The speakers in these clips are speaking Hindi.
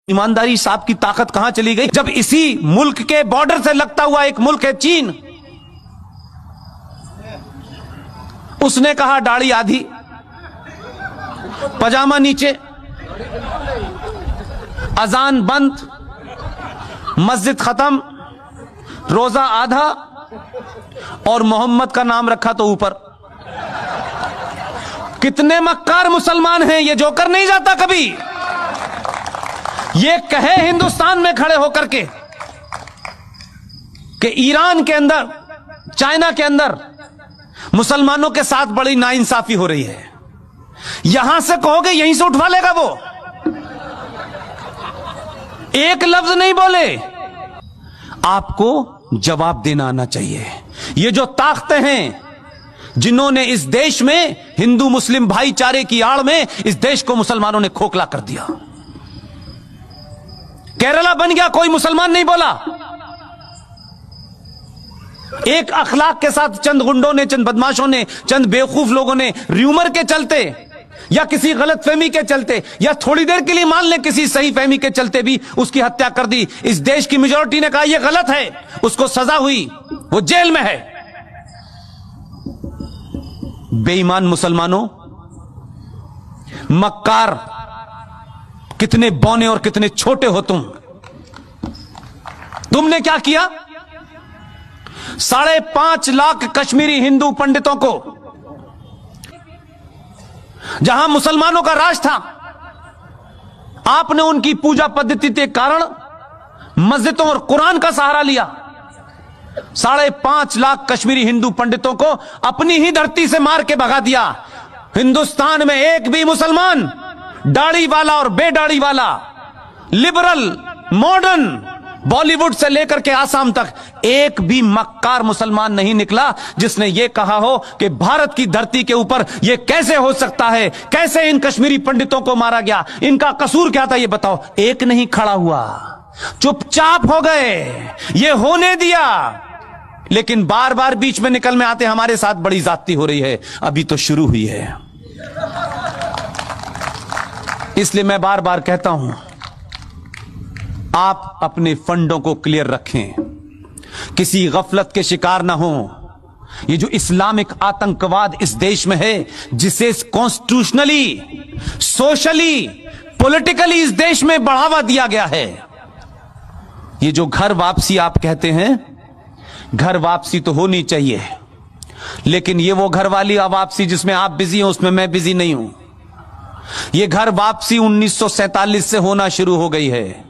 ईमानदारी साहब की ताकत कहां चली गई जब इसी मुल्क के बॉर्डर से लगता हुआ एक मुल्क है चीन, उसने कहा दाढ़ी आधी पजामा नीचे, अजान बंद, मस्जिद खत्म, रोजा आधा और मोहम्मद का नाम रखा तो ऊपर। कितने मक्कार मुसलमान हैं, ये जोकर नहीं जाता कभी। ये कहे हिंदुस्तान में खड़े होकर के कि ईरान के अंदर, चाइना के अंदर मुसलमानों के साथ बड़ी नाइंसाफी हो रही है, यहां से कहोगे यहीं से उठवा लेगा वो। एक लफ्ज नहीं बोले। आपको जवाब देना आना चाहिए। ये जो ताकतें हैं जिन्होंने इस देश में हिंदू मुस्लिम भाईचारे की आड़ में इस देश को मुसलमानों ने खोखला कर दिया। केरला बन गया, कोई मुसलमान नहीं बोला। एक अखलाक के साथ चंद गुंडों ने, चंद बदमाशों ने, चंद बेवकूफ लोगों ने र्यूमर के चलते या किसी गलत फहमी के चलते या थोड़ी देर के लिए मान लें किसी सही फहमी के चलते भी उसकी हत्या कर दी। इस देश की मेजॉरिटी ने कहा यह गलत है, उसको सजा हुई, वो जेल में है। बेईमान मुसलमानों, मक्कार, कितने बौने और कितने छोटे हो तुमने क्या किया? 5.5 लाख कश्मीरी हिंदू पंडितों को, जहां मुसलमानों का राज था, आपने उनकी पूजा पद्धति के कारण मस्जिदों और कुरान का सहारा लिया। 5.5 लाख कश्मीरी हिंदू पंडितों को अपनी ही धरती से मार के भगा दिया। हिंदुस्तान में एक भी मुसलमान, दाढ़ी वाला और बेदाढ़ी वाला, लिबरल, मॉडर्न, बॉलीवुड से लेकर के आसाम तक एक भी मक्कार मुसलमान नहीं निकला जिसने यह कहा हो कि भारत की धरती के ऊपर यह कैसे हो सकता है, कैसे इन कश्मीरी पंडितों को मारा गया, इनका कसूर क्या था ये बताओ। एक नहीं खड़ा हुआ, चुपचाप हो गए, ये होने दिया। लेकिन बार बार बीच में निकल में आते हमारे साथ बड़ी ज्यादती हो रही है, अभी तो शुरू हुई है। इसलिए मैं बार बार कहता हूं, आप अपने फंडों को क्लियर रखें, किसी गफलत के शिकार ना हो। ये जो इस्लामिक आतंकवाद इस देश में है, जिसे कॉन्स्टिट्यूशनली, सोशली, पॉलिटिकली इस देश में बढ़ावा दिया गया है, ये जो घर वापसी आप कहते हैं, घर वापसी तो होनी चाहिए, लेकिन ये वो घर वाली वापसी जिसमें आप बिजी हो उसमें मैं बिजी नहीं हूं। ये घर वापसी 1947 से होना शुरू हो गई है।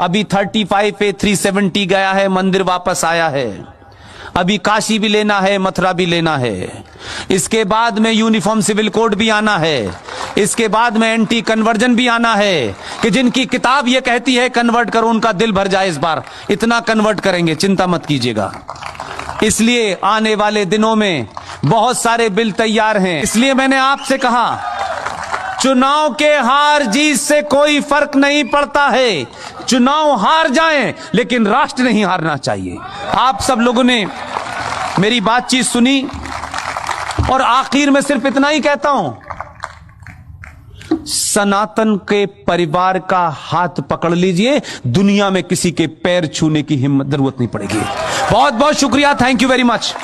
अभी 35 पे 370 गया है, मंदिर वापस आया है। अभी काशी भी लेना है, मथुरा भी लेना है। इसके बाद में यूनिफॉर्म सिविल कोड भी आना है। इसके बाद में एंटी कन्वर्जन भी आना है कि जिनकी किताब ये कहती है कन्वर्ट करो, उनका दिल भर जाए। इस बार इतना कन्वर्ट करेंगे, चिंता मत कीजिएगा। इसलिए आने वाले दिनों में बहुत सारे बिल तैयार हैं। इसलिए मैंने आपसे कहा, चुनाव के हार जीत से कोई फर्क नहीं पड़ता है। चुनाव हार जाएं, लेकिन राष्ट्र नहीं हारना चाहिए। आप सब लोगों ने मेरी बातचीत सुनी और आखिर में सिर्फ इतना ही कहता हूं, सनातन के परिवार का हाथ पकड़ लीजिए, दुनिया में किसी के पैर छूने की हिम्मत, जरूरत नहीं पड़ेगी। बहुत बहुत शुक्रिया, थैंक यू वेरी मच।